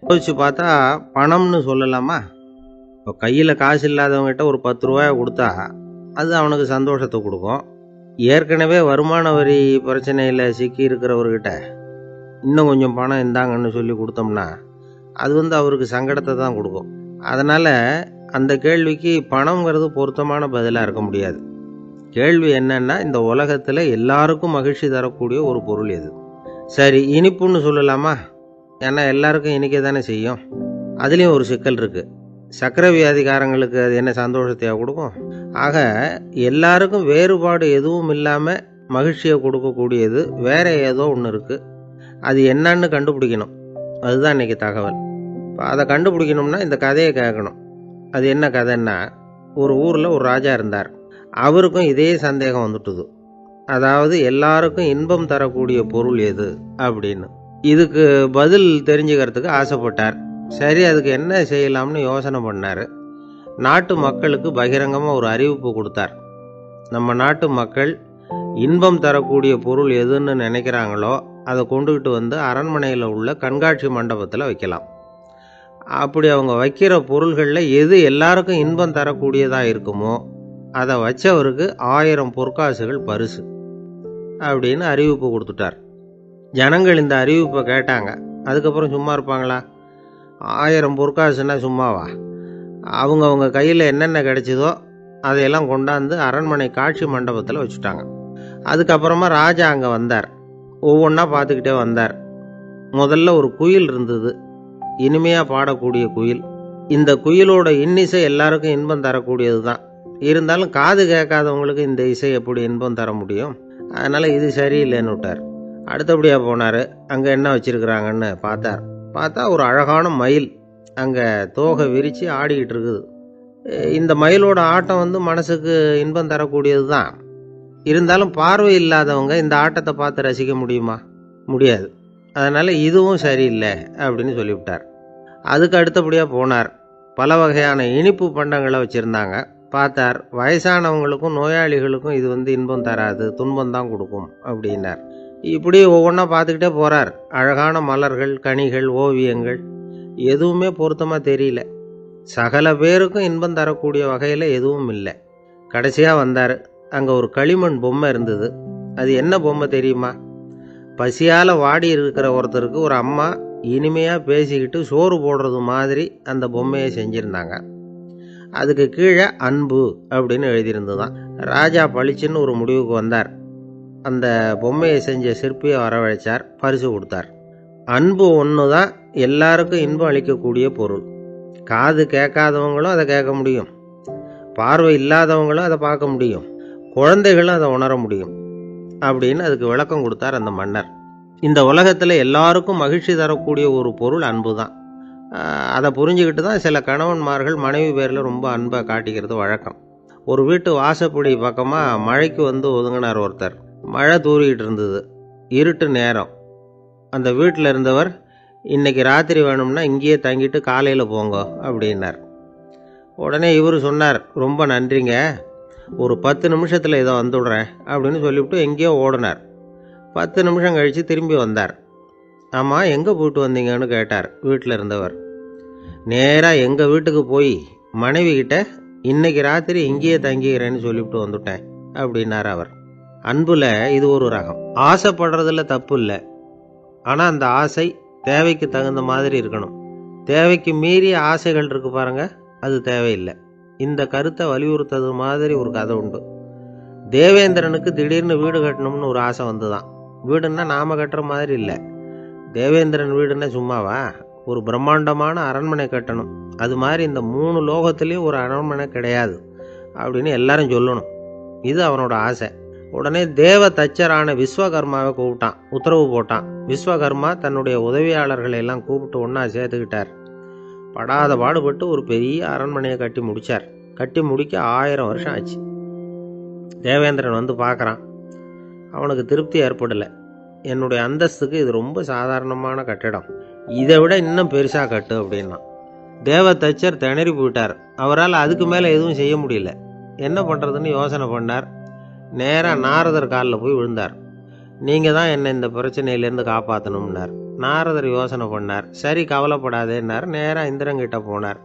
யோசிச்சு பார்த்தா பணம்னு சொல்லலாமா? இப்போ கையில் காசு இல்லாதவங்ககிட்ட ஒரு 10 ரூபாயை கொடுத்தா அது அவனுக்கு சந்தோஷத்தை கொடுக்கும். ஏற்கனவே வருமான வரி பிரச்சனையில் சிக்கி இருக்கிறவர்கிட்ட இன்னும் கொஞ்சம் பணம் இந்தாங்கன்னு சொல்லி கொடுத்தோம்னா அது அவருக்கு சங்கடத்தை தான் கொடுக்கும். அதனால் அந்த கேள்விக்கு பணம்ங்கிறது பொருத்தமான பதிலாக இருக்க முடியாது. கேள்வி என்னன்னா, இந்த உலகத்தில் எல்லாருக்கும் மகிழ்ச்சி தரக்கூடிய ஒரு பொருள் எது? சரி, இனிப்புன்னு சொல்லலாமா? ஏன்னா எல்லாருக்கும் இனிக்க தானே செய்யும். அதுலேயும் ஒரு சிக்கல் இருக்குது. சர்க்கரை வியாதிக்காரங்களுக்கு அது என்ன சந்தோஷத்தையாக கொடுக்கும்? ஆக எல்லாருக்கும் வேறுபாடு எதுவும் இல்லாமல் மகிழ்ச்சியை கொடுக்கக்கூடியது வேற ஏதோ ஒன்று இருக்குது. அது என்னன்னு கண்டுபிடிக்கணும். அதுதான் இன்றைக்கி தகவல். இப்போ அதை கண்டுபிடிக்கணும்னா இந்த கதையை கேட்கணும். அது என்ன கதைன்னா, ஒரு ஊரில் ஒரு ராஜா இருந்தார். அவருக்கும் இதே சந்தேகம் வந்துட்டுது. அதாவது எல்லாருக்கும் இன்பம் தரக்கூடிய பொருள் எது அப்படின்னு. இதுக்கு பதில் தெரிஞ்சுக்கிறதுக்கு ஆசைப்பட்டார். சரி, அதுக்கு என்ன செய்யலாம்னு யோசனை பண்ணார். நாட்டு மக்களுக்கு பகிரங்கமாக ஒரு அறிவிப்பு கொடுத்தார். நம்ம நாட்டு மக்கள் இன்பம் தரக்கூடிய பொருள் எதுன்னு நினைக்கிறாங்களோ அதை கொண்டுகிட்டு வந்து அரண்மனையில் உள்ள கண்காட்சி மண்டபத்தில் வைக்கலாம். அப்படி அவங்க வைக்கிற பொருள்களில் எது எல்லாருக்கும் இன்பம் தரக்கூடியதாக இருக்குமோ அதை வச்சவருக்கு 1000 பொற்காசுகள் பரிசு அப்படின்னு அறிவிப்பு கொடுத்துட்டார். ஜனங்கள் இந்த அறிவிப்பை கேட்டாங்க. அதுக்கப்புறம் சும்மா இருப்பாங்களா? 1000 பொற்காசுன்னா சும்மாவா? அவங்க கையில் என்னென்ன கிடைச்சதோ அதையெல்லாம் கொண்டாந்து அரண்மனை காட்சி மண்டபத்தில் வச்சுட்டாங்க. அதுக்கப்புறமா ராஜா அங்கே வந்தார். ஒவ்வொன்றா பார்த்துக்கிட்டே வந்தார். முதல்ல ஒரு குயில் இருந்தது, இனிமையாக பாடக்கூடிய குயில். இந்த குயிலோட இன்னிசை எல்லாருக்கும் இன்பம் தரக்கூடியது தான். இருந்தாலும் காது கேட்காதவங்களுக்கு இந்த இசை எப்படி இன்பம் தர முடியும்? அதனால் இது சரியில்லைன்னு விட்டார். அடுத்தபடியாக போனார். அங்கே என்ன வச்சுருக்குறாங்கன்னு பார்த்தா ஒரு அழகான மயில் அங்கே தோகை விரித்து ஆடிக்கிட்டு இருக்குது. இந்த மயிலோட ஆட்டம் மனசுக்கு இன்பம் தரக்கூடியது தான். இருந்தாலும் பார்வை இல்லாதவங்க இந்த ஆட்டத்தை பார்த்து ரசிக்க முடியுமா? முடியாது. அதனால் இதுவும் சரியில்லை அப்படின்னு சொல்லிவிட்டார். அதுக்கு அடுத்தபடியாக போனார். பல வகையான இனிப்பு பண்டங்களை வச்சுருந்தாங்க. பார்த்தார், வயசானவங்களுக்கும் நோயாளிகளுக்கும் இது இன்பம் தராது, துன்பம் தான் கொடுக்கும் அப்படின்னார். இப்படி ஒவ்வொன்றா பார்த்துக்கிட்டே போகிறார். அழகான மலர்கள், கனிகள், ஓவியங்கள் எதுவுமே பொருத்தமாக தெரியல. சகல பேருக்கும் இன்பம் தரக்கூடிய வகையில் எதுவும் இல்லை. கடைசியாக வந்தார். அங்கே ஒரு களிமண் பொம்மை இருந்தது. அது என்ன பொம்மை தெரியுமா? பசியால் வாடி இருக்கிற ஒருத்தருக்கு ஒரு அம்மா இனிமையாக பேசிக்கிட்டு சோறு போடுறது மாதிரி அந்த பொம்மையை செஞ்சுருந்தாங்க. அதுக்கு கீழே அன்பு அப்படின்னு எழுதியிருந்துதான். ராஜா பளிச்சுன்னு ஒரு முடிவுக்கு வந்தார். அந்த பொம்மையை செஞ்ச சிற்பியை வரவழைச்சார், பரிசு கொடுத்தார். அன்பு ஒன்று தான் எல்லாருக்கும் இன்பம் அளிக்கக்கூடிய பொருள். காது கேட்காதவங்களும் அதை கேட்க முடியும், பார்வை இல்லாதவங்களும் அதை பார்க்க முடியும், குழந்தைகளும் அதை உணர முடியும் அப்படின்னு அதுக்கு விளக்கம் கொடுத்தார் அந்த மன்னர். இந்த உலகத்தில் எல்லாருக்கும் மகிழ்ச்சி தரக்கூடிய ஒரு பொருள் அன்பு தான். அதை புரிஞ்சுக்கிட்டு தான் சில கணவன்மார்கள் மனைவி பேரில் ரொம்ப அன்பை காட்டிக்கிறது வழக்கம். ஒரு வீட்டு வாசப்படி பக்கமாக மழைக்கு ஒதுங்கினார் ஒருத்தர். மழை தூரிக்கிட்டு இருந்தது, இருட்டு நேரம். அந்த வீட்டில் இருந்தவர், இன்னைக்கு ராத்திரி வேணும்னா இங்கேயே தங்கிட்டு காலையில் போங்க அப்படின்னார். உடனே இவர் சொன்னார், ரொம்ப நன்றிங்க, ஒரு 10 நிமிஷத்தில் இதை வந்துவிடுறேன் அப்படின்னு சொல்லிவிட்டு எங்கேயோ ஓடினார். 10 நிமிஷம் கழித்து திரும்பி வந்தார். ஆமாம், எங்கே போயிட்டு வந்தீங்கன்னு கேட்டார் வீட்டில் இருந்தவர். நேராக எங்கள் வீட்டுக்கு போய் மனைவி கிட்ட இன்னைக்கு ராத்திரி இங்கேயே தங்கிக்கிறேன்னு சொல்லிவிட்டு வந்துட்டேன் அப்படின்னார் அவர். அன்புல இது ஒரு ரகம். ஆசைப்படுறதுல தப்பு இல்லை, ஆனால் அந்த ஆசை தேவைக்கு தகுந்த மாதிரி இருக்கணும். தேவைக்கு மீறிய ஆசைகள் இருக்கு பாருங்க, அது தேவையில்லை. இந்த கருத்தை வலியுறுத்தது மாதிரி ஒரு கதை உண்டு. தேவேந்திரனுக்கு திடீர்னு வீடு கட்டணும்னு ஒரு ஆசை வந்துதான். வீடுன்னா நாம கட்டுற மாதிரி இல்லை. தேவேந்திரன் வீடுன்னா சும்மாவா? ஒரு பிரம்மாண்டமான அரண்மனை கட்டணும். அது மாதிரி இந்த 3 லோகத்திலையும் ஒரு அரண்மனை கிடையாது அப்படின்னு எல்லாரும் சொல்லணும். இது அவனோட ஆசை. உடனே தேவ தச்சரான விஸ்வகர்மாவை கூப்பிட்டான், உத்தரவு போட்டான். விஸ்வகர்மா தன்னுடைய உதவியாளர்களை எல்லாம் கூப்பிட்டு ஒன்றா சேர்த்துக்கிட்டார். படாத பாடுபட்டு ஒரு பெரிய அரண்மனையை கட்டி முடித்தார். கட்டி முடிக்க 1000 வருஷம் ஆச்சு. தேவேந்திரன் பார்க்குறான். அவனுக்கு திருப்தி ஏற்படலை. என்னுடைய அந்தஸ்துக்கு இது ரொம்ப சாதாரணமான கட்டிடம், இதை விட இன்னும் பெருசாக கட்டு அப்படின்னா. தேவ தச்சர் திணறி போயிட்டார். அவரால் அதுக்கு மேலே எதுவும் செய்ய முடியல. என்ன பண்ணுறதுன்னு யோசனை பண்ணார். நேராக நாரதர் காலில் போய் விழுந்தார். நீங்கள் தான் என்னை இந்த பிரச்சனையிலேருந்து காப்பாற்றணும்னார். நாரதர் யோசனை பண்ணார். சரி, கவலைப்படாதேன்னார். நேராக இந்திரன்கிட்ட போனார்.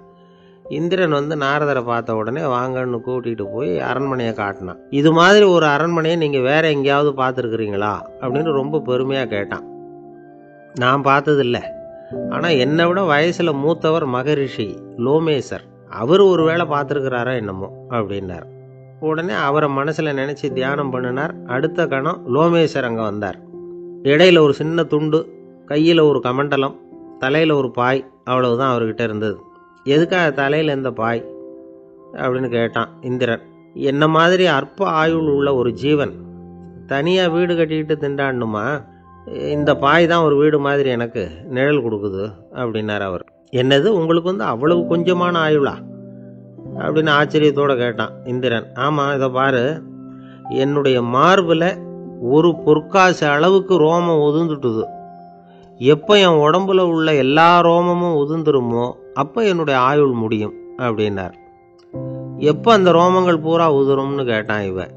இந்திரன் வந்து நாரதரை பார்த்த உடனே வாங்கன்னு கூட்டிகிட்டு போய் அரண்மனையை காட்டினான். இது மாதிரி ஒரு அரண்மனையை நீங்கள் வேற எங்கேயாவது பார்த்துருக்குறீங்களா அப்படின்னு ரொம்ப பெருமையாக கேட்டான். நான் பார்த்ததில்ல, ஆனால் என்னை விட வயசில் மூத்தவர் மகரிஷி லோமேசர், அவர் ஒரு வேளை பார்த்துருக்கிறாரா என்னமோ அப்படின்னார். உடனே அவரை மனசில் நினச்சி தியானம் பண்ணினார். அடுத்த கணம் லோமேசர் அங்கே வந்தார். இடையில ஒரு சின்ன துண்டு, கையில் ஒரு கமண்டலம், தலையில் ஒரு பாய், அவ்வளவுதான் அவர்கிட்ட இருந்தது. எதுக்காக தலையில் எந்த பாய் அப்படின்னு கேட்டான் இந்திரன். என்ன மாதிரி அற்ப ஆயுள் உள்ள ஒரு ஜீவன் தனியாக வீடு கட்டிக்கிட்டு திண்டாடணுமா? இந்த பாய் தான் ஒரு வீடு மாதிரி எனக்கு நிழல் கொடுக்குது அப்படின்னார் அவர். என்னது, உங்களுக்கு வந்து அவ்வளவு கொஞ்சமான ஆயுளா அப்படின்னு ஆச்சரியத்தோடு கேட்டான் இந்திரன். ஆமாம், இதை பாரு, என்னுடைய மார்பில் ஒரு பொற்காசு அளவுக்கு ரோமம் உதிர்ந்துட்டுது. எப்போ என் உடம்புல உள்ள எல்லா ரோமமும் உதிர்ந்துருமோ அப்போ என்னுடைய ஆயுள் முடியும் அப்படின்னார். எப்போ அந்த ரோமங்கள் பூரா உதிரும்னு கேட்டான் இவன்.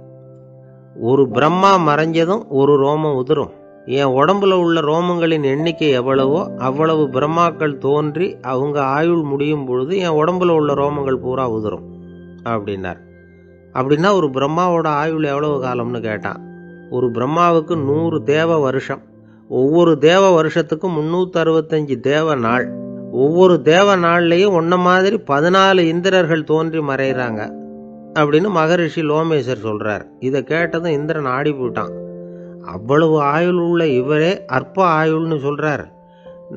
ஒரு பிரம்மா மறைஞ்சதும் ஒரு ரோமம் உதிரும். என் உடம்புல உள்ள ரோமங்களின் எண்ணிக்கை எவ்வளவோ அவ்வளவு பிரம்மாக்கள் தோன்றி அவங்க ஆயுள் முடியும் பொழுது என் உடம்புல உள்ள ரோமங்கள் பூரா உதிரும் அப்படின்னார். அப்படின்னா ஒரு பிரம்மாவோட ஆயுள் எவ்வளவு காலம்னு கேட்டான். ஒரு பிரம்மாவுக்கு 100 தேவ வருஷம். ஒவ்வொரு தேவ வருஷத்துக்கும் 365 தேவ நாள். ஒவ்வொரு தேவ நாள்லையும் ஒன்ன மாதிரி 14 இந்திரர்கள் தோன்றி மறைகிறாங்க அப்படின்னு மகரிஷி லோமேசர் சொல்றார். இதை கேட்டதும் இந்திரன் ஆடி போயிட்டான். அவ்வளவு ஆயுள் உள்ள இவரே அற்ப ஆயுள்னு சொல்றார்.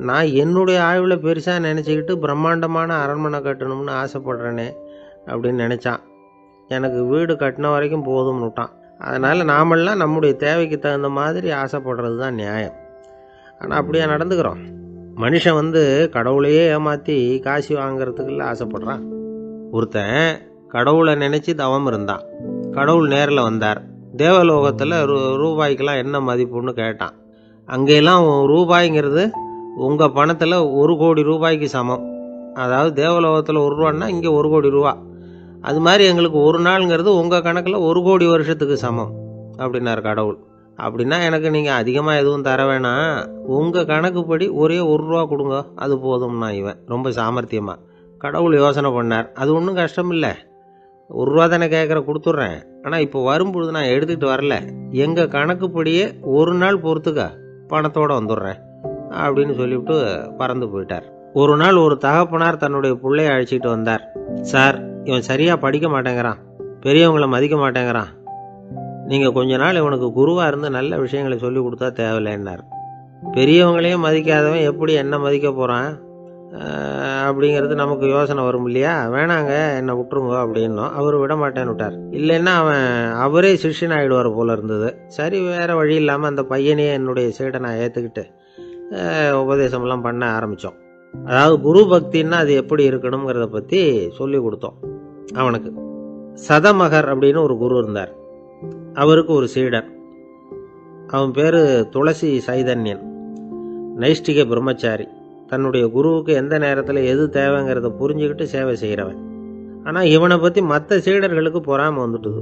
நான் என்னுடைய ஆயுளை பெருசாக நினச்சிக்கிட்டு பிரம்மாண்டமான அரண்மனை கட்டணும்னு ஆசைப்படுறேனே அப்படின்னு நினச்சான். எனக்கு வீடு கட்டின வரைக்கும் போதும்னு விட்டான். அதனால் நாமெல்லாம் நம்முடைய தேவைக்கு தகுந்த மாதிரி ஆசைப்படுறது தான் நியாயம். ஆனால் அப்படியே நடந்துக்கிறோம். மனுஷன் வந்து கடவுளையே ஏமாற்றி காசு வாங்கிறதுக்குள்ள ஆசைப்படுறான். ஒருத்தன் கடவுளை நினச்சி தவம் இருந்தான். கடவுள் நேரில் வந்தார். தேவலோகத்தில் ரூபாய்க்கெல்லாம் என்ன மதிப்புன்னு கேட்டான். அங்கெல்லாம் ரூபாய்ங்கிறது உங்கள் பணத்தில் 1 கோடி ரூபாய்க்கு சமம். அதாவது தேவலோகத்தில் 1 ரூபான்னா இங்கே 1 கோடி ரூபா. அது மாதிரி எங்களுக்கு ஒரு நாளுங்கிறது உங்கள் கணக்கில் 1 கோடி வருஷத்துக்கு சமம் அப்படின்னார் கடவுள். அப்படின்னா எனக்கு நீங்கள் அதிகமாக எதுவும் தர வேணாம், உங்கள் கணக்குப்படி ஒரே 1 ரூபா கொடுங்க, அது போதும்னா இவன் ரொம்ப சாமர்த்தியமாக. கடவுள் யோசனை பண்ணார். அது ஒன்றும் கஷ்டம் இல்லை, 1 ரூபா தானே கேட்குற, கொடுத்துட்றேன். ஆனால் இப்போ வரும்பொழுது நான் எடுத்துக்கிட்டு வரல, எங்கள் கணக்குப்படியே 1 நாள் பொறுத்துக்க பணத்தோடு வந்துடுறேன் அப்படின்னு சொல்லிவிட்டு பறந்து போயிட்டார். ஒரு நாள் ஒரு தகப்பனார் தன்னுடைய பிள்ளையை அழைச்சிக்கிட்டு வந்தார். சார், இவன் சரியாக படிக்க மாட்டேங்கிறான், பெரியவங்களை மதிக்க மாட்டேங்கிறான், நீங்கள் கொஞ்ச நாள் இவனுக்கு குருவாக இருந்து நல்ல விஷயங்களை சொல்லி கொடுத்தா தேவையில்லைன்னார். பெரியவங்களையும் மதிக்காதவன் எப்படி என்ன மதிக்க போகிறான் அப்படிங்கிறது நமக்கு யோசனை வரும் இல்லையா? வேணாங்க, என்னை விட்டுருங்க அப்படின்னோம். அவர் விட மாட்டேன்னு விட்டார். இல்லைன்னா அவரே சிஷ்யன் ஆகிடுவார் போல இருந்தது. சரி, வேறு வழி இல்லாமல் அந்த பையனையே என்னுடைய சீடை நான் ஏற்றுக்கிட்டு உபதேசம்லாம் பண்ண ஆரம்பித்தோம். அதாவது குரு பக்தின்னா அது எப்படி இருக்கணுங்கிறத பற்றி சொல்லி கொடுத்தோம் அவனுக்கு. சதமகர் அப்படின்னு ஒரு குரு இருந்தார். அவருக்கு ஒரு சீடன். அவன் பேர் துளசி சைதன்யன். நைஷ்டிக பிரம்மச்சாரி. தன்னுடைய குருவுக்கு எந்த நேரத்தில் எது தேவைங்கிறத புரிஞ்சுக்கிட்டு சேவை செய்கிறவன். ஆனால் இவனை பற்றி மற்ற சீடர்களுக்கு பொறாமை வந்துட்டுது.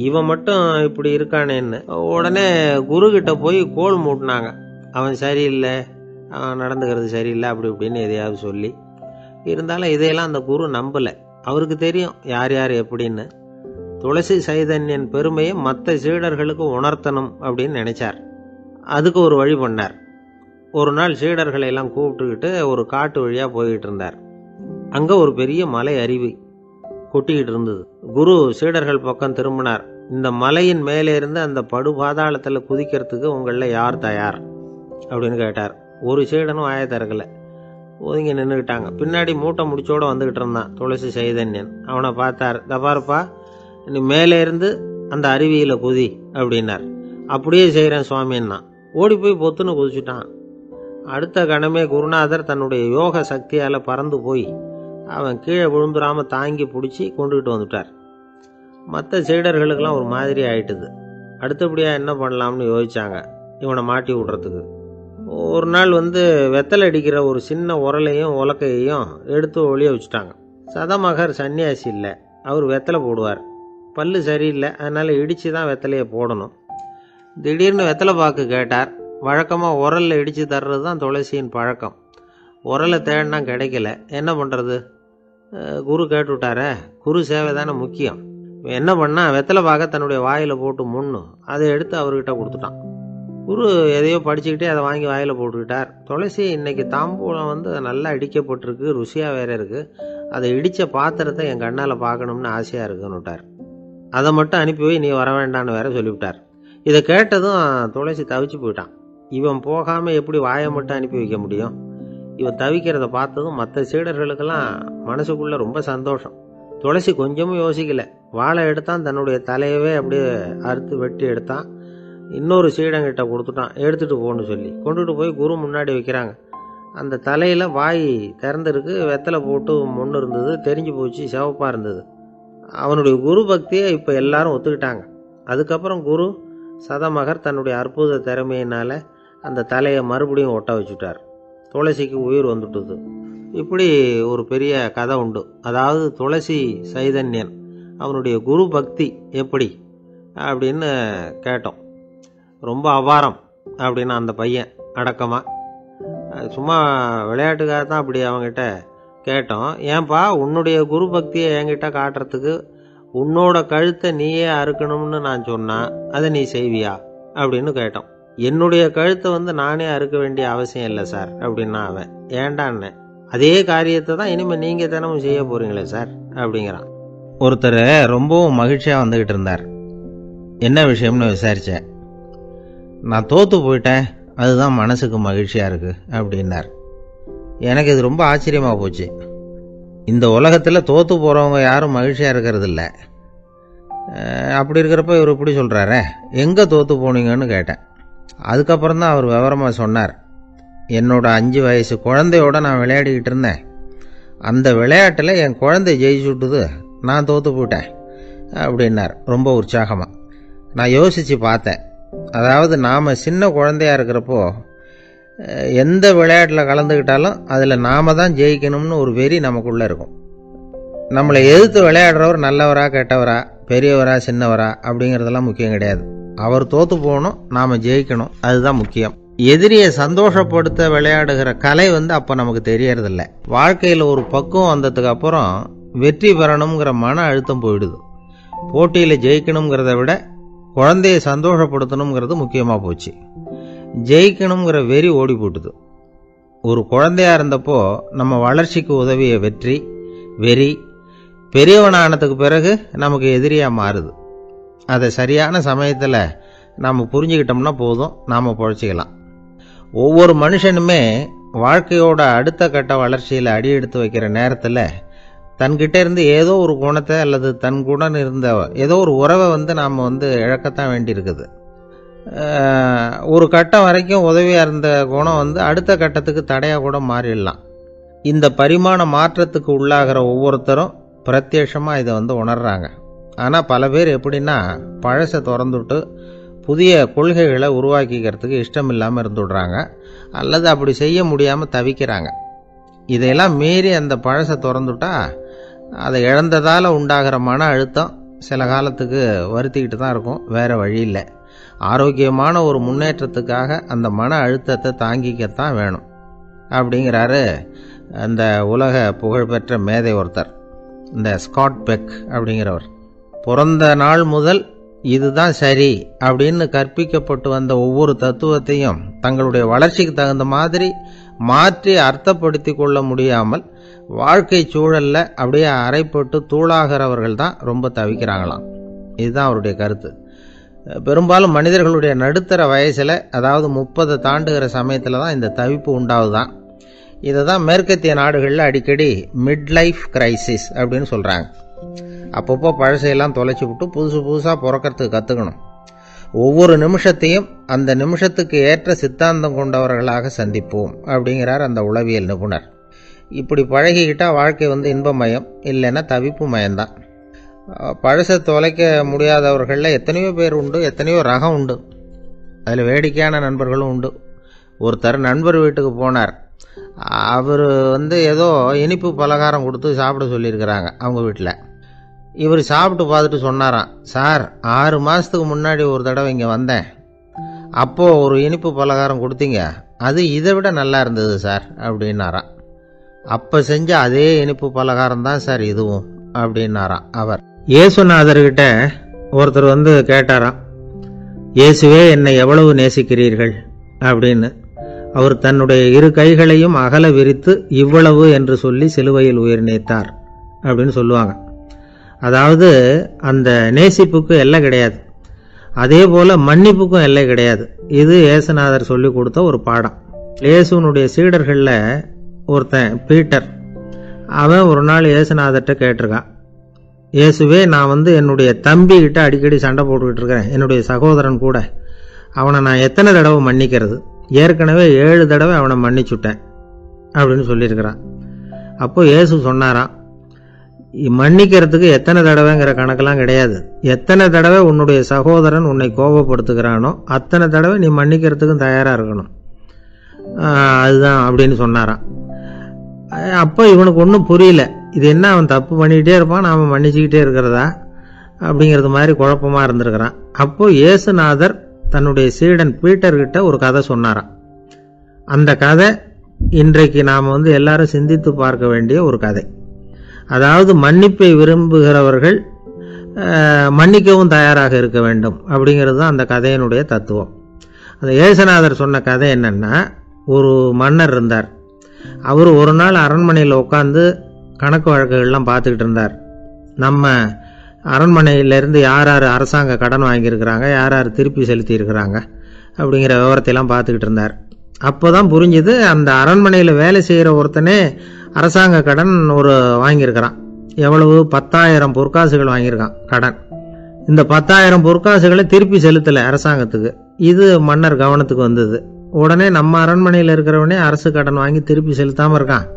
இவன் மட்டும் இப்படி இருக்கானேன்னு உடனே குருக்கிட்ட போய் கோல் மூட்டினாங்க. அவன் சரியில்லை, அவன் நடந்துக்கிறது சரியில்லை, அப்படி இப்படின்னு எதையாவது சொல்லி. இருந்தாலும் இதையெல்லாம் அந்த குரு நம்பலை. அவருக்கு தெரியும் யார் யார் எப்படின்னு. துளசி சைதன்யன் பெருமையை மற்ற சீடர்களுக்கு உணர்த்தணும் அப்படின்னு நினைச்சார். அதுக்கு ஒரு வழி பண்ணார். ஒரு நாள் சீடர்களை எல்லாம் கூப்பிட்டுக்கிட்டு ஒரு காட்டு வழியாக போய்கிட்டு இருந்தார். அங்கே ஒரு பெரிய மலை அருவி கொட்டிக்கிட்டு இருந்தது. குரு சீடர்கள் பக்கம் திரும்பினார். இந்த மலையின் மேலே இருந்து அந்த படு பாதாளத்தில் குதிக்கிறதுக்கு உங்களில் யார் தயார் அப்படின்னு கேட்டார். ஒரு சீடனும் ஆய திறக்கலை, ஒதுங்கி நின்றுக்கிட்டாங்க. பின்னாடி மூட்டை முடிச்சோடு வந்துக்கிட்டு இருந்தான் துளசி சைதன்யன். அவனை பார்த்தார். தபாருப்பா, நீ மேலே இருந்து அந்த அருவியில் குதி அப்படின்னார். அப்படியே செய்கிறேன் சுவாமின்னா ஓடி போய் பொத்துன்னு குதிச்சுட்டான். அடுத்த கணமே குருநாதர் தன்னுடைய யோக சக்தியால் பறந்து போய் அவன் கீழே விழுந்துடாமல் தாங்கி பிடிச்சி கொண்டுகிட்டு வந்துட்டார். மற்ற சீடர்களுக்கெல்லாம் ஒரு மாதிரி ஆயிட்டுது. அடுத்தபடியாக என்ன பண்ணலாம்னு யோசிச்சாங்க இவனை மாட்டி விடுறதுக்கு. ஒரு நாள் வெத்தலை அடிக்கிற ஒரு சின்ன உரலையும் உலக்கையையும் எடுத்து ஒளிய வச்சுட்டாங்க. சதமகர் சன்னியாசி இல்லை, அவர் வெத்தலை போடுவார். பல்லு சரியில்லை, அதனால் இடித்து தான் வெத்தலையை போடணும். திடீர்னு வெத்தலை பாக்கு கேட்டார். வழக்கமாக உரலில் இடித்து தர்றது தான் துளசியின் பழக்கம். உரலை தேடினா கிடைக்கல, என்ன பண்ணுறது? குரு கேட்டுவிட்டாரே, குரு சேவை தானே முக்கியம். என்ன பண்ணா, வெத்தலை பாக்க தன்னுடைய வாயில் போட்டு முன்னு அதை எடுத்து அவர்கிட்ட கொடுத்துட்டான். குரு எதையோ படிச்சுக்கிட்டே அதை வாங்கி வாயில் போட்டுக்கிட்டார். துளசி இன்னைக்கு தாம்பூலம் நல்லா இடிக்கப்பட்டிருக்கு, ருசியாக வேற இருக்குது, அதை இடித்த பாத்திரத்தை என் கண்ணால் பார்க்கணும்னு ஆசையாக இருக்குன்னு விட்டார். அதை மட்டும் அனுப்பி போய் நீ வர வேண்டான்னு வேற சொல்லிவிட்டார். இதை கேட்டதும் துளசி தவிச்சு போயிட்டான். இவன் போகாமல் எப்படி வாயை மட்டும் அனுப்பி வைக்க முடியும்? இவன் தவிக்கிறத பார்த்ததும் மற்ற சீடர்களுக்கெல்லாம் மனசுக்குள்ளே ரொம்ப சந்தோஷம். துளசி கொஞ்சமும் யோசிக்கல, வாழை எடுத்தான், தன்னுடைய தலையவே அப்படியே அறுத்து வெட்டி எடுத்தான். இன்னொரு சீடங்கிட்ட கொடுத்துட்டான், எடுத்துகிட்டு போன்னு சொல்லி கொண்டுட்டு போய் குரு முன்னாடி வைக்கிறாங்க. அந்த தலையில் வாய் திறந்துருக்கு, வெத்தலை போட்டு முன்னு இருந்தது, தெரிஞ்சு போச்சு, சிவப்பாக இருந்தது. அவனுடைய குரு பக்தியை இப்போ எல்லாரும் ஒத்துக்கிட்டாங்க. அதுக்கப்புறம் குரு சதமகர் தன்னுடைய அற்புத திறமையினால் அந்த தலையை மறுபடியும் ஒட்ட வச்சுட்டார். துளசிக்கு உயிர் வந்துட்டுது. இப்படி ஒரு பெரிய கதை உண்டு. அதாவது துளசி சைதன்யன் அவனுடைய குரு பக்தி எப்படி அப்படின்னு கேட்டோம். ரொம்ப அபாரம் அப்படின்னு அந்த பையன் அடக்கமாக, சும்மா விளையாட்டுக்காக தான் அப்படி அவங்ககிட்ட கேட்டோம். ஏன்பா உன்னுடைய குரு பக்தியை என்கிட்ட காட்டுறதுக்கு உன்னோட கழுத்தை நீயே அறுக்கணும்னு நான் சொன்னா அதை நீ செய்வியா அப்படின்னு கேட்டோம். என்னுடைய கழுத்தை நானே அறுக்க வேண்டிய அவசியம் இல்லை சார் அப்படின்னா அவன். ஏண்டான்னு, அதே காரியத்தை தான் இனிமேல் நீங்கள் தினமும் செய்ய போகிறீங்களே சார் அப்படிங்கிறான். ஒருத்தர் ரொம்பவும் மகிழ்ச்சியாக வந்துக்கிட்டு இருந்தார். என்ன விஷயம்னு விசாரித்தேன். நான் தோற்று போயிட்டேன், அதுதான் மனசுக்கு மகிழ்ச்சியாக இருக்குது அப்படின்னார். எனக்கு இது ரொம்ப ஆச்சரியமாக போச்சு. இந்த உலகத்தில் தோற்று போகிறவங்க யாரும் மகிழ்ச்சியாக இருக்கிறது இல்லை. அப்படி இருக்கிறப்ப இவர் இப்படி சொல்கிறாரே, எங்கே தோற்று போனீங்கன்னு கேட்டேன். அதுக்கப்புறம் தான் அவர் விவரமாக சொன்னார். என்னோட 5 வயசு குழந்தையோட நான் விளையாடிக்கிட்டு இருந்தேன். அந்த விளையாட்டில் என் குழந்தை ஜெயிச்சுட்டுது, நான் தோற்று போயிட்டேன் அப்படின்னார் ரொம்ப உற்சாகமாக. நான் யோசித்து பார்த்தேன். அதாவது நாம் சின்ன குழந்தையாக இருக்கிறப்போ எந்த விளையாட்டில் கலந்துக்கிட்டாலும் அதில் நாம் தான் ஜெயிக்கணும்னு ஒரு வெறி நமக்குள்ளே இருக்கும். நம்மளை எதிர்த்து விளையாடுறவர் நல்லவரா கெட்டவரா, பெரியவரா சின்னவரா அப்படிங்கிறதெல்லாம் முக்கியம் கிடையாது. அவர் தோற்று போகணும், நாம் ஜெயிக்கணும், அதுதான் முக்கியம். எதிரியை சந்தோஷப்படுத்த விளையாடுகிற கலை அப்போ நமக்கு தெரியறதில்ல. வாழ்க்கையில் ஒரு பக்குவம் வந்ததுக்கு அப்புறம் வெற்றி பெறணுங்கிற மன அழுத்தம் போயிடுது. போட்டியில் ஜெயிக்கணுங்கிறத விட குழந்தையை சந்தோஷப்படுத்தணுங்கிறது முக்கியமாக போச்சு. ஜெயிக்கணுங்கிற வெறி ஓடி போட்டுது. ஒரு குழந்தையா இருந்தப்போ நம்ம வளர்ச்சிக்கு உதவிய வெறி பெரியவனானதுக்கு பிறகு நமக்கு எதிரியாக மாறுது. அதை சரியான சமயத்தில் நாம் புரிஞ்சுக்கிட்டோம்னா போதும், நாம் பொழைச்சிக்கலாம். ஒவ்வொரு மனுஷனுமே வாழ்க்கையோட அடுத்த கட்ட வளர்ச்சியில் அடி எடுத்து வைக்கிற நேரத்தில் தன்கிட்ட இருந்து ஏதோ ஒரு குணத்தை அல்லது தன் குணம் இருந்த ஏதோ ஒரு உறவை நாம் இழக்கத்தான் வேண்டியிருக்குது. ஒரு கட்டம் வரைக்கும் உதவியாக இருந்த குணம் அடுத்த கட்டத்துக்கு தடையாக கூட மாறிடலாம். இந்த பரிமாண மாற்றத்துக்கு உள்ளாகிற ஒவ்வொருத்தரும் பிரத்யட்சமாக இதை உணர்றாங்க. ஆனால் பல பேர் எப்படின்னா, பழசை திறந்துவிட்டு புதிய கொள்கைகளை உருவாக்கிக்கிறதுக்கு இஷ்டம் இல்லாமல் இருந்துடுறாங்க, அல்லது அப்படி செய்ய முடியாமல் தவிக்கிறாங்க. இதையெல்லாம் மீறி அந்த பழசை திறந்துட்டா அதை இழந்ததால் உண்டாகிற மன அழுத்தம் சில காலத்துக்கு வருத்திக்கிட்டு தான் இருக்கும், வேறு வழி இல்லை. ஆரோக்கியமான ஒரு முன்னேற்றத்துக்காக அந்த மன அழுத்தத்தை தாங்கிக்கத்தான் வேணும் அப்படிங்கிறாரு அந்த உலக புகழ்பெற்ற மேதை ஒருத்தர், இந்த ஸ்காட் பெக் அப்படிங்கிறவர். பிறந்த நாள் முதல் இதுதான் சரி அப்படின்னு கற்பிக்கப்பட்டு வந்த ஒவ்வொரு தத்துவத்தையும் தங்களுடைய வளர்ச்சிக்கு தகுந்த மாதிரி மாற்றி அர்த்தப்படுத்தி கொள்ள முடியாமல் வாழ்க்கை சூழல்ல அப்படியே அரைப்பட்டு தூளாகிறவர்கள் தான் ரொம்ப தவிக்கிறாங்களாம். இதுதான் அவருடைய கருத்து. பெரும்பாலும் மனிதர்களுடைய நடுத்தர வயசில், அதாவது 30 தாண்டுகிற சமயத்தில் தான் இந்த தவிப்பு உண்டாகுதான். இதை தான் மேற்கத்திய நாடுகளில் அடிக்கடி மிட் லைஃப் கிரைசிஸ் அப்படின்னு சொல்கிறாங்க. அப்பப்போ பழசையெல்லாம் தொலைச்சி விட்டு புதுசாக பிறக்கிறதுக்கு கற்றுக்கணும். ஒவ்வொரு நிமிஷத்தையும் அந்த நிமிஷத்துக்கு ஏற்ற சித்தாந்தம் கொண்டவர்களாக சந்திப்போம் அப்படிங்கிறார் அந்த உளவியல் நிபுணர். இப்படி பழகிக்கிட்டால் வாழ்க்கை இன்பமயம், இல்லைன்னா தவிப்பு மயம்தான். பழசை தொலைக்க முடியாதவர்களில் எத்தனையோ பேர் உண்டு, எத்தனையோ ரகம் உண்டு. அதில் வேடிக்கையான நண்பர்களும் உண்டு. ஒருத்தர் நண்பர் வீட்டுக்கு போனார். அவர் ஏதோ இனிப்பு பலகாரம் கொடுத்து சாப்பிட சொல்லியிருக்கிறாங்க அவங்க வீட்டில். இவர் சாப்பிட்டு பார்த்துட்டு சொன்னாராம், சார் 6 மாதத்துக்கு முன்னாடி ஒரு தடவை இங்கே வந்தேன், அப்போது ஒரு இனிப்பு பலகாரம் கொடுத்தீங்க, அது இதை விட நல்லா இருந்தது சார் அப்படின்னாராம். அப்போ செஞ்ச அதே இனிப்பு பலகாரம் தான் சார் இதுவும் அப்படின்னாராம் அவர். இயேசுநாதர்கிட்ட ஒருத்தர் வந்து கேட்டாராம், இயேசுவே என்னை எவ்வளவு நேசிக்கிறீர்கள் அப்படின்னு. அவர் தன்னுடைய இரு கைகளையும் அகல விரித்து இவ்வளவு என்று சொல்லி சிலுவையில் உயிர் நீத்தார் அப்படின்னு சொல்லுவாங்க. அதாவது அந்த நேசிப்புக்கு எல்லை கிடையாது, அதே போல் மன்னிப்புக்கும் எல்லை கிடையாது. இது இயேசுநாதர் சொல்லி கொடுத்த ஒரு பாடம். இயேசுனுடைய சீடர்களில் ஒருத்தன் பீட்டர், அவன் ஒரு நாள் இயேசுநாதர்கிட்ட கேட்டிருக்கான், இயேசுவே நான் வந்து என்னுடைய தம்பிக்கிட்ட அடிக்கடி சண்டை போட்டுக்கிட்டு இருக்கிறேன், என்னுடைய சகோதரன் கூட, அவனை நான் எத்தனை தடவை மன்னிக்கிறது? ஏற்கனவே 7 தடவை அவனை மன்னிச்சுட்டேன் அப்படின்னு சொல்லியிருக்கிறான். அப்போ இயேசு சொன்னாராம், மன்னிக்கிறதுக்கு எத்தனை தடவைங்கிற கணக்கெல்லாம் கிடையாது. எத்தனை தடவை உன்னுடைய சகோதரன் உன்னை கோபப்படுத்துகிறானோ அத்தனை தடவை நீ மன்னிக்கிறதுக்கும் தயாராக இருக்கணும், அதுதான் அப்படின்னு சொன்னாராம். அப்போ இவனுக்கு ஒன்றும் புரியல, இது என்ன அவன் தப்பு பண்ணிக்கிட்டே இருப்பான், நாம் மன்னிச்சுக்கிட்டே இருக்கிறதா அப்படிங்கிறது மாதிரி குழப்பமாக இருந்திருக்கிறான். அப்போது இயேசுநாதர் தன்னுடைய சீடன் பீட்டர்கிட்ட ஒரு கதை சொன்னாராம். அந்த கதை இன்றைக்கு நாம் வந்து எல்லாரும் சிந்தித்து பார்க்க வேண்டிய ஒரு கதை. அதாவது மன்னிப்பை விரும்புகிறவர்கள் மன்னிக்கவும் தயாராக இருக்க வேண்டும் அப்படிங்கிறது தான் அந்த கதையினுடைய தத்துவம். அந்த இயேசுநாதர் சொன்ன கதை என்னன்னா, ஒரு மன்னர் இருந்தார். அவர் ஒரு நாள் அரண்மனையில் உட்காந்து கணக்கு வழக்குகள்லாம் பார்த்துக்கிட்டு இருந்தார். நம்ம அரண்மனையிலேருந்து யார் யார் அரசாங்க கடன் வாங்கியிருக்கிறாங்க, யார் யார் திருப்பி செலுத்தி இருக்கிறாங்க அப்படிங்கிற விவரத்தையெல்லாம் பார்த்துக்கிட்டு இருந்தார். அப்போ தான் புரிஞ்சுது, அந்த அரண்மனையில் வேலை செய்கிற ஒருத்தனே அரசாங்க கடன் ஒரு வாங்கியிருக்கிறான். எவ்வளவு? 10,000 பொற்காசுகள் வாங்கியிருக்கான் கடன். இந்த 10,000 பொற்காசுகளை திருப்பி செலுத்தலை அரசாங்கத்துக்கு. இது மன்னர் கவனத்துக்கு வந்தது. உடனே நம்ம அரண்மனையில் இருக்கிறவனே அரசு கடன் வாங்கி திருப்பி செலுத்தாமல் இருக்கான்,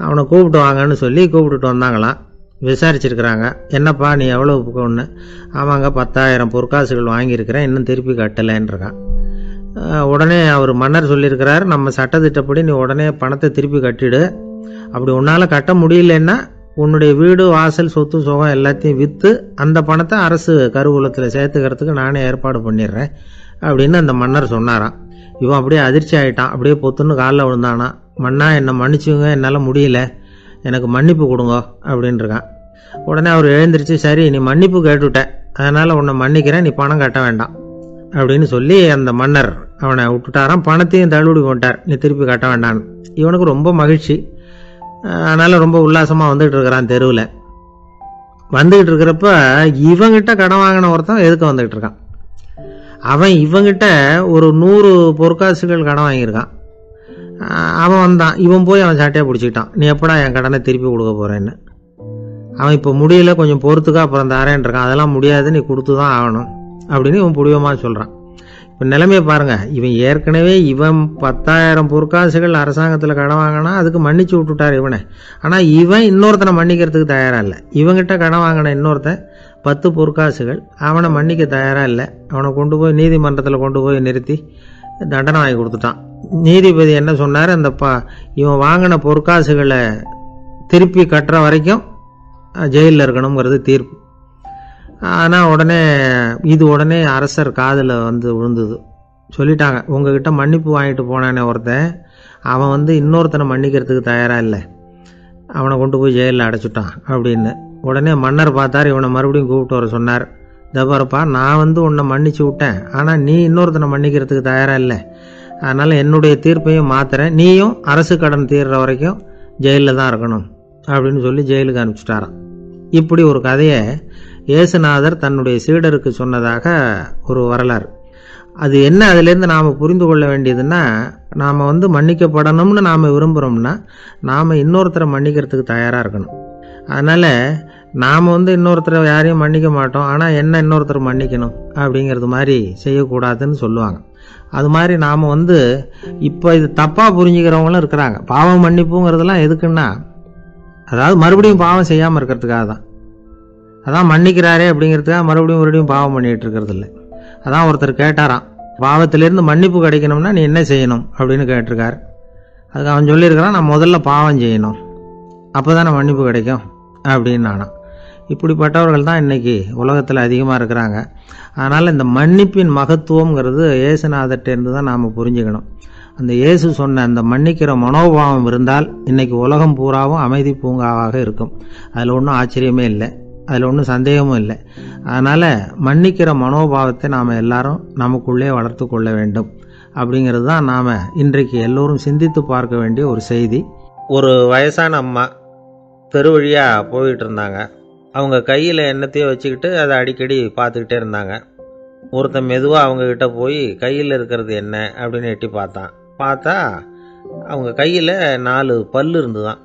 அவனை கூப்பிட்டு வாங்கன்னு சொல்லி கூப்பிட்டுட்டு வந்தாங்களாம். விசாரிச்சிருக்கிறாங்க, என்னப்பா நீ எவ்வளோ ஒன்று? ஆமாங்க 10,000 பொற்காசுகள் வாங்கியிருக்கிறேன், இன்னும் திருப்பி கட்டலைன்றிருக்கான். உடனே அவர் மன்னர் சொல்லியிருக்கிறார், நம்ம சட்டத்திட்டப்படி நீ உடனே பணத்தை திருப்பி கட்டிடு, அப்படி உன்னால் கட்ட முடியலன்னா உன்னுடைய வீடு வாசல் சொத்து சுகம் எல்லாத்தையும் விற்று அந்த பணத்தை அரசு கருவூலத்தில் சேர்த்துக்கிறதுக்கு நானே ஏற்பாடு பண்ணிடுறேன் அப்படின்னு அந்த மன்னர் சொன்னாராம். இவன் அப்படியே அதிர்ச்சி ஆகிட்டான், அப்படியே பொத்துன்னு காலில் விழுந்தானா, மன்னா என்னை மன்னிச்சுங்க, என்னால் முடியல, எனக்கு மன்னிப்பு கொடுங்க அப்படின்ட்டுருக்கான். உடனே அவர் எழுந்திரிச்சு, சரி நீ மன்னிப்பு கேட்டுவிட்ட, அதனால் உன்னை மன்னிக்கிறேன், நீ பணம் கட்ட வேண்டாம் அப்படின்னு சொல்லி அந்த மன்னர் அவனை விட்டுட்டாராம். பணத்தையும் தள்ளுபடி போட்டார், நீ திருப்பி கட்ட வேண்டான்னு. இவனுக்கு ரொம்ப மகிழ்ச்சி, அதனால் ரொம்ப உல்லாசமாக வந்துகிட்டு இருக்கிறான். தெருவில் வந்துக்கிட்டு இருக்கிறப்ப இவங்கிட்ட கடன் வாங்கின ஒருத்தன் எதுக்கு வந்துக்கிட்டு இருக்கான். அவன் இவங்கிட்ட ஒரு 100 பொற்காசுகள் கடன் வாங்கியிருக்கான். அவன் வந்தான், இவன் போய் அவன் சாட்டையை பிடிச்சிக்கிட்டான், நீ எப்படா என் கடனை திருப்பி கொடுக்க போகிறேன்னு. அவன் இப்போ முடியல, கொஞ்சம் பொறுத்துக்கா, அப்புறம் தரேன் இருக்கான். அதெல்லாம் முடியாது, நீ கொடுத்து தான் ஆகணும் அப்படின்னு இவன் புடிவமாக சொல்கிறான். இப்போ நிலைமையை பாருங்கள், இவன் ஏற்கனவே இவன் 10,000 பொற்காசுகள் அரசாங்கத்தில் கடன் வாங்கினா அதுக்கு மன்னிச்சு விட்டுட்டார் இவனை. ஆனால் இவன் இன்னொருத்தனை மன்னிக்கிறதுக்கு தயாராக இல்லை. இவங்கிட்ட கடன் வாங்கின இன்னொருத்தன் 10 பொற்காசுகள், அவனை மன்னிக்க தயாராக இல்லை. அவனை கொண்டு போய் நீதிமன்றத்தில் கொண்டு போய் நிறுத்தி தண்டனை வாங்கி கொடுத்துட்டான். நீதிபதி என்ன சொன்னார், அந்த இவன் வாங்கின பொற்காசுகளை திருப்பி கட்டுற வரைக்கும் ஜெயிலில் இருக்கணுங்கிறது தீர்ப்பு. ஆனால் உடனே அரசர் காதில் வந்து விழுந்தது. சொல்லிட்டாங்க, உங்ககிட்ட மன்னிப்பு வாங்கிட்டு போனானே ஒருத்தன், அவன் வந்து இன்னொருத்தனை மன்னிக்கிறதுக்கு தயாராக இல்லை, அவனை கொண்டு போய் ஜெயிலில் அடைச்சிட்டான் அப்படின்னு. உடனே மன்னர் பார்த்தார், இவனை மறுபடியும் கூப்பிட்டு வர சொன்னார். தபாரப்பா, நான் வந்து உன்னை மன்னிச்சு விட்டேன், ஆனால் நீ இன்னொருத்தனை மன்னிக்கிறதுக்கு தயாராக இல்லை, அதனால் என்னுடைய தீர்ப்பையும் மாத்துறேன், நீயும் அரசு கடன் தீர்ற வரைக்கும் ஜெயிலில் தான் இருக்கணும் அப்படின்னு சொல்லி ஜெயிலுக்கு அனுப்பிச்சிட்டாராம். இப்படி ஒரு கதையை இயேசுநாதர் தன்னுடைய சீடருக்கு சொன்னதாக ஒரு வரலாறு. அது என்ன, அதுலேருந்து நாம் புரிந்து கொள்ள வேண்டியதுன்னா, நாம் வந்து மன்னிக்கப்படணும்னு நாம் விரும்புகிறோம்னா நாம் இன்னொருத்தரை மன்னிக்கிறதுக்கு தயாராக இருக்கணும். அதனால் நாம் வந்து இன்னொருத்தரை யாரையும் மன்னிக்க மாட்டோம், ஆனால் என்ன இன்னொருத்தர் மன்னிக்கணும் அப்படிங்கிறது மாதிரி செய்யக்கூடாதுன்னு சொல்லுவாங்க. அது மாதிரி நாம் வந்து இப்போ இது தப்பாக புரிஞ்சுக்கிறவங்களும் இருக்கிறாங்க. பாவம் மன்னிப்புங்கிறதுலாம் எதுக்குன்னா, அதாவது மறுபடியும் பாவம் செய்யாமல் இருக்கிறதுக்காக தான். அதான் மன்னிக்கிறாரே அப்படிங்கிறதுக்காக மறுபடியும் பாவம் பண்ணிகிட்டு இருக்கிறது இல்லை. அதான் ஒருத்தர் கேட்டாராம், பாவத்திலேருந்து மன்னிப்பு கிடைக்கணும்னா நீ என்ன செய்யணும் அப்படின்னு கேட்டிருக்கார். அதுக்கு அவன் சொல்லியிருக்கிறான், நான் முதல்ல பாவம் செய்யணும், அப்போ தானே மன்னிப்பு கிடைக்கும் அப்படின்னு நானாம். இப்படிப்பட்டவர்கள் தான் இன்றைக்கி உலகத்தில் அதிகமாக இருக்கிறாங்க. அதனால் இந்த மன்னிப்பின் மகத்துவங்கிறது இயேசுநாதர்கிட்டேருந்து தான் நாம் புரிஞ்சுக்கணும். அந்த இயேசு சொன்ன அந்த மன்னிக்கிற மனோபாவம் இருந்தால் இன்றைக்கி உலகம் பூராவும் அமைதி பூங்காவாக இருக்கும். அதில் ஒன்றும் ஆச்சரியமே இல்லை, அதில் ஒன்றும் சந்தேகமும் இல்லை. அதனால் மன்னிக்கிற மனோபாவத்தை நாம் எல்லாரும் நமக்குள்ளே வளர்த்து கொள்ள வேண்டும் அப்படிங்கிறது தான் நாம் இன்றைக்கு எல்லோரும் சிந்தித்து பார்க்க வேண்டிய ஒரு செய்தி. ஒரு வயசான அம்மா தெரு வழியாக போயிட்டு இருந்தாங்க. அவங்க கையில் எண்ணத்தையோ வச்சுக்கிட்டு அதை அடிக்கடி பார்த்துக்கிட்டே இருந்தாங்க. ஒருத்தன் மெதுவாக அவங்கக்கிட்ட போய் கையில் இருக்கிறது என்ன அப்படின்னு எட்டி பார்த்தா அவங்க கையில் 4 பல் இருந்துதான்.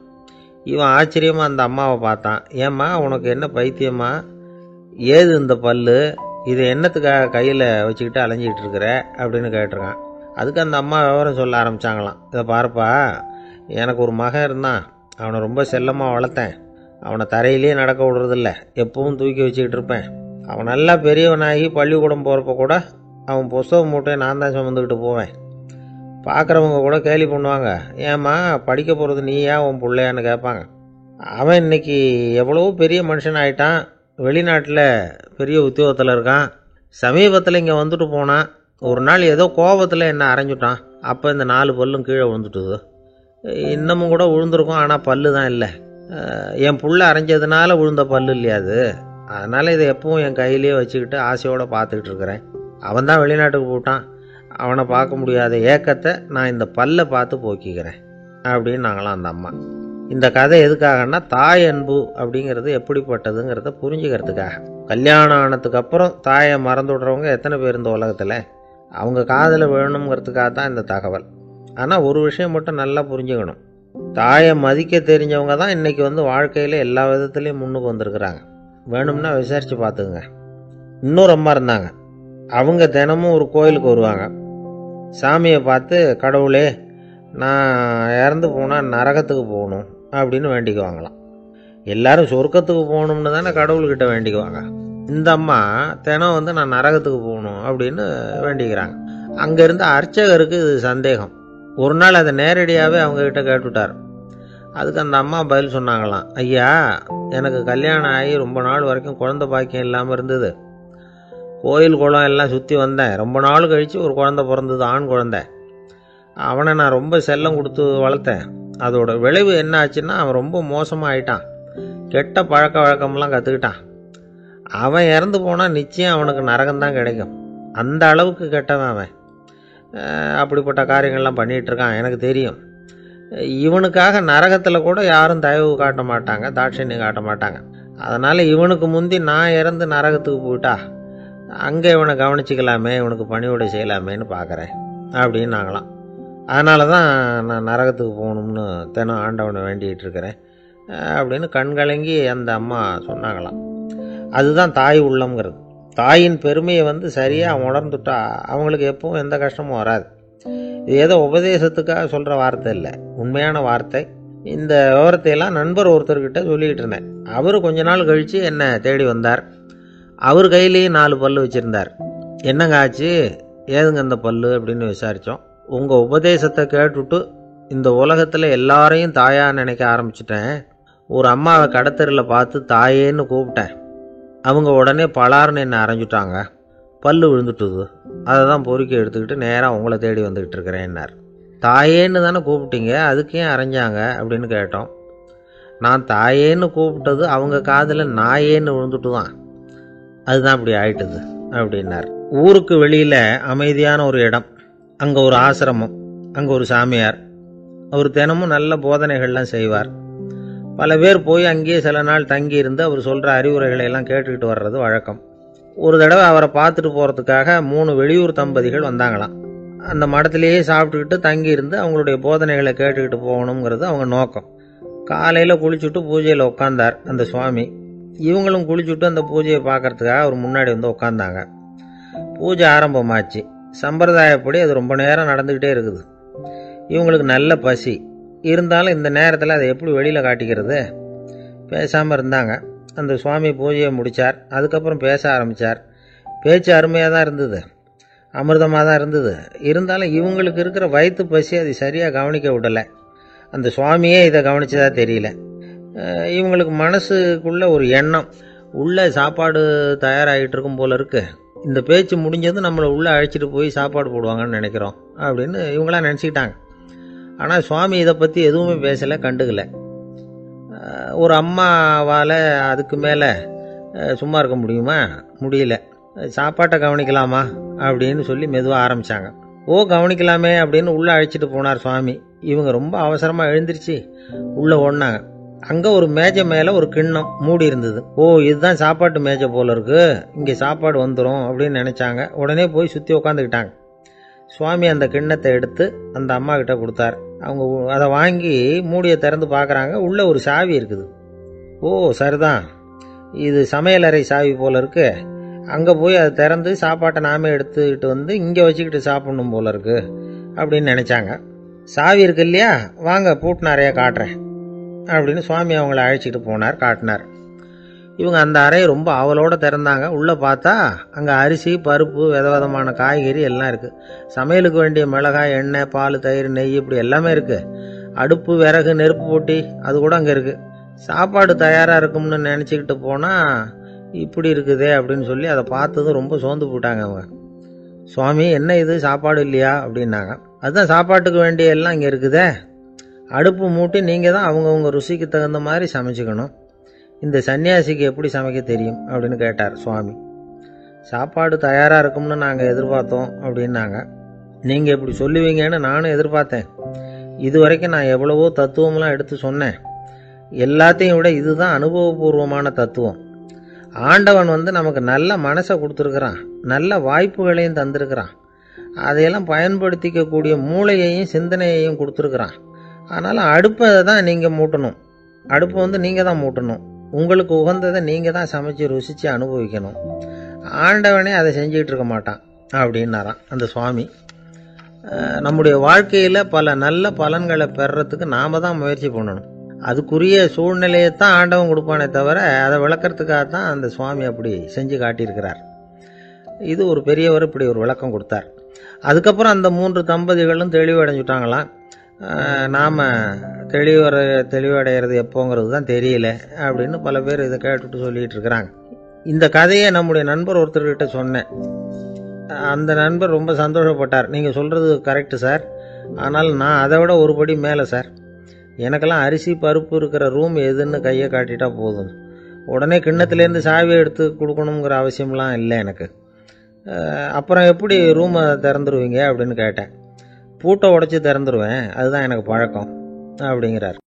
இவன் ஆச்சரியமாக அந்த அம்மாவை பார்த்தான். ஏம்மா உனக்கு என்ன பைத்தியமா, ஏது இந்த பல், இதை என்னத்துக்காக கையில் வச்சுக்கிட்டு அலைஞ்சிக்கிட்டு இருக்கிற அப்படின்னு கேட்டிருக்கான். அதுக்கு அந்த அம்மா விவரம் சொல்ல ஆரம்பித்தாங்களாம். இதை பாருப்பா, எனக்கு ஒரு மகன் இருந்தான், அவனை ரொம்ப செல்லமாக வளர்த்தேன். அவனை தரையிலே நடக்க விடுறதில்ல, எப்பவும் தூக்கி வச்சுக்கிட்டு இருப்பேன். அவன் நல்லா பெரியவனாகி பள்ளிக்கூடம் போகிறப்ப கூட அவன் புஸ்தக மூட்டையை நான் தான் சுமந்துக்கிட்டு போவேன். பார்க்குறவங்க கூட கேலி பண்ணுவாங்க, ஏம்மா படிக்க போகிறது நீயா உன் பிள்ளையான்னு கேட்பாங்க. அவன் இன்னைக்கு எவ்வளவோ பெரிய மனுஷன் ஆகிட்டான், வெளிநாட்டில் பெரிய உத்தியோகத்தில் இருக்கான். சமீபத்தில் இங்கே வந்துட்டு போனான். ஒரு நாள் ஏதோ கோபத்தில் என்ன அரைஞ்சுட்டான். அப்போ இந்த 4 பல்லும் கீழே விழுந்துட்டுது. இன்னமும் கூட விழுந்திருக்கும், ஆனால் பல்லு தான் இல்லை. என் புள்ள அரைஞ்சதுனால விழுந்த பல்லு இல்லையா அது. அதனால் இதை எப்பவும் என் கையிலேயே வச்சுக்கிட்டு ஆசையோடு பார்த்துக்கிட்டு இருக்கிறேன். அவன் தான் வெளிநாட்டுக்கு போட்டான், அவனை பார்க்க முடியாத ஏக்கத்தை நான் இந்த பல்லை பார்த்து போக்கிக்கிறேன் அப்படின்னு நாங்களாம் அந்த அம்மா. இந்த கதை எதுக்காகன்னா, தாய் அன்பு அப்படிங்கிறது எப்படிப்பட்டதுங்கிறத புரிஞ்சுக்கிறதுக்காக. கல்யாணம் ஆனதுக்கு அப்புறம் தாயை மறந்து விடுறவங்க எத்தனை பேர் இந்த உலகத்தில், அவங்க காதில் விழணுங்கிறதுக்காக தான் இந்த தகவல். ஆனால் ஒரு விஷயம் மட்டும் நல்லா புரிஞ்சுக்கணும், தாயை மதிக்க தெரிஞ்சவங்க தான் இன்றைக்கி வாழ்க்கையில் எல்லா விதத்துலேயும் முன்னுக்கு வந்திருக்கிறாங்க. வேணும்னா விசாரித்து பார்த்துக்குங்க. இன்னொரு அம்மா இருந்தாங்க. அவங்க தினமும் ஒரு கோயிலுக்கு வருவாங்க. சாமியை பார்த்து, கடவுளே நான் இறந்து போனால் நரகத்துக்கு போகணும் அப்படின்னு வேண்டிக்குவாங்களாம். எல்லாரும் சொர்க்கத்துக்கு போகணும்னு தானே கடவுள்கிட்ட வேண்டிக்குவாங்க. இந்த அம்மா தினம் நான் நரகத்துக்கு போகணும் அப்படின்னு வேண்டிக்கிறாங்க. அங்கே இருந்த அர்ச்சகருக்கு இது சந்தேகம். ஒரு நாள் அதை நேரடியாகவே அவங்கக்கிட்ட கேட்டுவிட்டார். அதுக்கு அந்த அம்மா பதில் சொன்னாங்களாம், ஐயா எனக்கு கல்யாணம் ஆகி ரொம்ப நாள் வரைக்கும் குழந்தை பாக்கியம் இல்லாமல் இருந்தது. கோயில் குளம் எல்லாம் சுற்றி வந்தேன். ரொம்ப நாள் கழித்து ஒரு குழந்தை பிறந்தது, ஆண் குழந்தை. அவனை நான் ரொம்ப செல்லம் கொடுத்து வளர்த்தேன். அதோட விளைவு என்ன ஆச்சுன்னா, அவன் ரொம்ப மோசமாக ஆயிட்டான். கெட்ட பழக்க வழக்கம்லாம் கற்றுக்கிட்டான். அவன் இறந்து போனால் நிச்சயம் அவனுக்கு நரகம்தான் கிடைக்கும். அந்த அளவுக்கு கெட்டவன் அவன். அப்படிப்பட்ட காரியங்கள்லாம் பண்ணிகிட்ருக்கான், எனக்கு தெரியும். இவனுக்காக நரகத்தில் கூட யாரும் தயவு காட்ட மாட்டாங்க, தாட்சண்யம் காட்ட மாட்டாங்க. அதனால் இவனுக்கு முந்தி நான் இறந்து நரகத்துக்கு போயிட்டா அங்கே இவனை கவனிச்சிக்கலாமே, இவனுக்கு பணிவிடை செய்யலாமேன்னு பார்க்குறேன் அப்படின்னு நாங்களாம். அதனால தான் நான் நரகத்துக்கு போகணும்னு தினம் ஆண்டவனை வேண்டிகிட்டு இருக்கிறேன் அப்படின்னு கண்கலங்கி அந்த அம்மா சொன்னாங்களாம். அதுதான் தாய் உள்ளம்ங்கிறது. தாயின் பெருமையை சரியாக உணர்ந்துட்டா அவங்களுக்கு எப்பவும் எந்த கஷ்டமும் வராது. இது ஏதோ உபதேசத்துக்காக சொல்கிற வார்த்தை இல்லை, உண்மையான வார்த்தை. இந்த விவரத்தையெல்லாம் நண்பர் ஒருத்தர்கிட்ட சொல்லிக்கிட்டு இருந்தேன். அவர் கொஞ்ச நாள் கழித்து என்னை தேடி வந்தார். அவர் கையிலேயே 4 பல் வச்சுருந்தார். என்னங்க ஆச்சு, ஏதுங்க அந்த பல்லு அப்படின்னு விசாரித்தோம். உங்கள் உபதேசத்தை கேட்டுவிட்டு இந்த உலகத்தில் எல்லாரையும் தாயாக நினைக்க ஆரம்பிச்சிட்டேன். ஒரு அம்மாவை கடத்தரில் பார்த்து தாயேன்னு கூப்பிட்டேன். அவங்க உடனே பலார்னு என்னை அரைஞ்சிட்டாங்க, பல்லு விழுந்துட்டுது. அதை தான் பொறுக்கி எடுத்துக்கிட்டு நேராக உங்களை தேடி வந்துக்கிட்டு இருக்கிறேன்னார். தாயேன்னு தானே கூப்பிட்டீங்க, அதுக்கு ஏன் அரைஞ்சாங்க அப்படின்னு கேட்டோம். நான் தாயேன்னு கூப்பிட்டது அவங்க காதில் நாயேன்னு விழுந்துட்டு தான், அதுதான் அப்படி ஆயிட்டுது அப்படின்னார். ஊருக்கு வெளியில் அமைதியான ஒரு இடம், அங்கே ஒரு ஆசிரமம், அங்கே ஒரு சாமியார். அவர் தினமும் நல்ல போதனைகள்லாம் செய்வார். பல பேர் போய் அங்கேயே சில நாள் தங்கி இருந்து அவர் சொல்கிற அறிவுரைகளை எல்லாம் கேட்டுக்கிட்டு வர்றது வழக்கம். ஒரு தடவை அவரை பார்த்துட்டு போகிறதுக்காக 3 வெளியூர் தம்பதிகள் வந்தாங்களாம். அந்த மடத்திலேயே சாப்பிட்டுக்கிட்டு தங்கி இருந்து அவங்களுடைய போதனைகளை கேட்டுக்கிட்டு போகணுங்கிறது அவங்க நோக்கம். காலையில் குளிச்சுட்டு பூஜையில் உட்காந்தார் அந்த சுவாமி. இவங்களும் குளிச்சுட்டு அந்த பூஜையை பார்க்கறதுக்காக அவர் முன்னாடி உட்காந்தாங்க. பூஜை ஆரம்பமாச்சு. சம்பிரதாயப்படி அது ரொம்ப நேரம் நடந்துக்கிட்டே இருக்குது. இவங்களுக்கு நல்ல பசி இருந்தாலும் இந்த நேரத்தில் அதை எப்படி வெளியில் காட்டிக்கிறது? பேசாமல் இருந்தாங்க. அந்த சுவாமி பூஜையை முடித்தார். அதுக்கப்புறம் பேச ஆரம்பித்தார். பேச்சு அருமையாக தான் இருந்தது, அமிர்தமாக தான் இருந்தது. இருந்தாலும் இவங்களுக்கு இருக்கிற வயிற்று பசி அது சரியாக கவனிக்க விடலை. அந்த சுவாமியே இதை கவனிச்சதா தெரியல. இவங்களுக்கு மனசுக்குள்ள ஒரு எண்ணம், உள்ளே சாப்பாடு தயாராகிட்டு இருக்கும் போல இருக்கு, இந்த பேச்சு முடிஞ்சது நம்மளை உள்ளே அழைச்சிட்டு போய் சாப்பாடு போடுவாங்கன்னு நினைக்கிறோம் அப்படின்னு இவங்களாம் நினச்சிக்கிட்டாங்க. ஆனால் சுவாமி இதை பற்றி எதுவுமே பேசலை, கண்டுக்கலை. ஒரு அம்மாவால் அதுக்கு மேலே சும்மா இருக்க முடியுமா? முடியல. சாப்பாட்டை கவனிக்கலாமா அப்படின்னு சொல்லி மெதுவாக ஆரம்பித்தாங்க. கவனிக்கலாமே அப்படின்னு உள்ளே அழைச்சிட்டு போனார் சுவாமி. இவங்க ரொம்ப அவசரமாக எழுந்திருச்சு உள்ளே ஓடினாங்க. அங்கே ஒரு மேஜை மேலே ஒரு கிண்ணம் மூடி இருந்தது. இதுதான் சாப்பாட்டு மேஜை போல இருக்கு, இங்கே சாப்பாடு வந்துடும் அப்படின்னு நினச்சாங்க. உடனே போய் சுற்றி உக்காந்துக்கிட்டாங்க. சுவாமி அந்த கிண்ணத்தை எடுத்து அந்த அம்மா கிட்ட கொடுத்தார். அவங்க அதை வாங்கி மூடியை திறந்து பார்க்குறாங்க. உள்ளே ஒரு சாவி இருக்குது. சரிதான், இது சமையலறை சாவி போல இருக்கு, அங்கே போய் அதை திறந்து சாப்பாட்டை நாமே எடுத்துக்கிட்டு வந்து இங்கே வச்சுக்கிட்டு சாப்பிடணும் போல இருக்கு அப்படின்னு நினச்சாங்க. சாவி இருக்கு இல்லையா, வாங்க பூட்டு நிறைய காட்டுறேன் அப்படின்னு சுவாமி அவங்கள அழைச்சிட்டு போனார், காட்டினார். இவங்க அந்த அறையை ரொம்ப ஆவலோடு திறந்தாங்க. உள்ளே பார்த்தா அங்கே அரிசி, பருப்பு, விதவிதமான காய்கறி எல்லாம் இருக்குது. சமையலுக்கு வேண்டிய மிளகாய், எண்ணெய், பால், தயிர், நெய் இப்படி எல்லாமே இருக்குது. அடுப்பு, விறகு, நெருப்பு போட்டி அது கூட அங்கே இருக்குது. சாப்பாடு தயாராக இருக்கும்னு நினச்சிக்கிட்டு போனால் இப்படி இருக்குதே அப்படின்னு சொல்லி அதை பார்த்ததும் ரொம்ப சோர்ந்து போட்டாங்க அவங்க. சுவாமி, என்ன இது சாப்பாடு இல்லையா அப்படின்னாங்க. அதுதான் சாப்பாட்டுக்கு வேண்டிய எல்லாம் இங்கே இருக்குதே, அடுப்பு மூட்டி நீங்கள் தான் அவங்கவுங்க ருசிக்கு தகுந்த மாதிரி சமைச்சிக்கணும். இந்த சன்னியாசிக்கு எப்படி சமைக்க தெரியும் அப்படின்னு கேட்டார் சுவாமி. சாப்பாடு தயாராக இருக்கும்னு நாங்கள் எதிர்பார்த்தோம் அப்படின்னாங்க. நீங்கள் இப்படி சொல்லுவீங்கன்னு நானும் எதிர்பார்த்தேன். இது வரைக்கும் நான் எவ்வளவோ தத்துவம்லாம் எடுத்து சொன்னேன். எல்லாத்தையும் விட இதுதான் அனுபவபூர்வமான தத்துவம். ஆண்டவன் நமக்கு நல்ல மனசை கொடுத்துருக்குறான், நல்ல வாய்ப்புகளையும் தந்திருக்கிறான், அதையெல்லாம் பயன்படுத்திக்கக்கூடிய மூளையையும் சிந்தனையையும் கொடுத்துருக்குறான். அதனால் அடுப்பை தான் நீங்கள் மூட்டணும், அடுப்பை நீங்கள் தான் மூட்டணும், உங்களுக்கு உகந்ததை நீங்கள் தான் சமைச்சு ருசித்து அனுபவிக்கணும். ஆண்டவனே அதை செஞ்சுக்கிட்டு இருக்க மாட்டான் அப்படின்னாராம் அந்த சுவாமி. நம்முடைய வாழ்க்கையில் பல நல்ல பலன்களை பெறறதுக்கு நாம் தான் முயற்சி பண்ணணும். அதுக்குரிய சூழ்நிலையை தான் ஆண்டவன் கொடுப்பானே தவிர அதை விளக்கறதுக்காக தான் அந்த சுவாமி அப்படி செஞ்சு காட்டியிருக்கிறார். இது ஒரு பெரியவர் இப்படி ஒரு விளக்கம் கொடுத்தார். அதுக்கப்புறம் அந்த 3 தம்பதிகளும் தெளிவடைஞ்சுட்டாங்களாம். நாம் தெளிவடைகிறது எப்போங்கிறது தான் தெரியல அப்படின்னு பல பேர் இதை கேட்டுட்டு சொல்லிகிட்டு இருக்கிறாங்க. இந்த கதையை நம்முடைய நண்பர் ஒருத்தர்கிட்ட சொன்னேன். அந்த நண்பர் ரொம்ப சந்தோஷப்பட்டார். நீங்கள் சொல்கிறது கரெக்டு சார், ஆனால் நான் அதை விட ஒரு படி மேலே சார். எனக்கெல்லாம் அரிசி, பருப்பு இருக்கிற ரூம் எதுன்னு கையை காட்டிட்டா போதும், உடனே கிண்ணத்துலேருந்து சாவியை எடுத்து கொடுக்கணுங்கிற அவசியம்லாம் இல்லை எனக்கு. அப்புறம் எப்படி ரூமை திறந்துருவீங்க அப்படின்னு கேட்டேன். பூட்டை உடைச்சி திறந்துருவேன், அதுதான் எனக்கு பழக்கம் அப்படிங்கிறார்.